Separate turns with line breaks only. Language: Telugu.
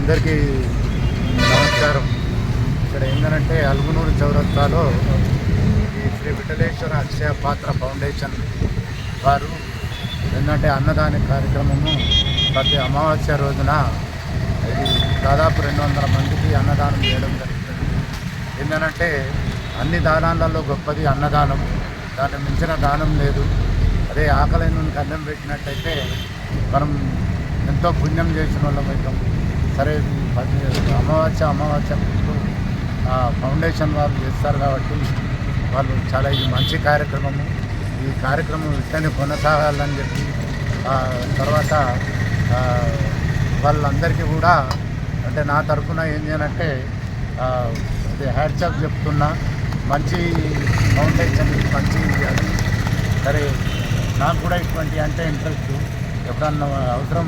అందరికీ నమస్కారం. ఇక్కడ ఏంటంటే అలుగునూరు చౌరస్తాలో ఈ శ్రీ విఠలేశ్వర అక్షయ పాత్ర ఫౌండేషన్ వారు ఏంటంటే అన్నదాన కార్యక్రమము ప్రతి అమావాస్య రోజున ఇది దాదాపు 200 మందికి అన్నదానం చేయడం జరుగుతుంది. ఏంటంటే అన్ని దానాలలో గొప్పది అన్నదానం, దాన్ని మించిన దానం లేదు. అదే ఆకలిని అన్నం పెట్టినట్టయితే మనం ఎంతో పుణ్యం చేసిన వాళ్ళం అవుతాం. సరే, అమావాస్య ఫౌండేషన్ వాళ్ళు చేస్తారు కాబట్టి వాళ్ళు చాలా ఇది మంచి కార్యక్రమము. ఈ కార్యక్రమం ఇట్లనే కొనసాగాలని చెప్పి తర్వాత వాళ్ళందరికీ కూడా అంటే నా తరఫున ఏం చేయాలంటే అది హ్యాట్సాప్ చెప్తున్నా. మంచి ఫౌండేషన్, మంచి అది. సరే, నాకు కూడా ఇటువంటి అంటే ఇంట్రెస్ట్. ఎప్పుడన్నా అవసరం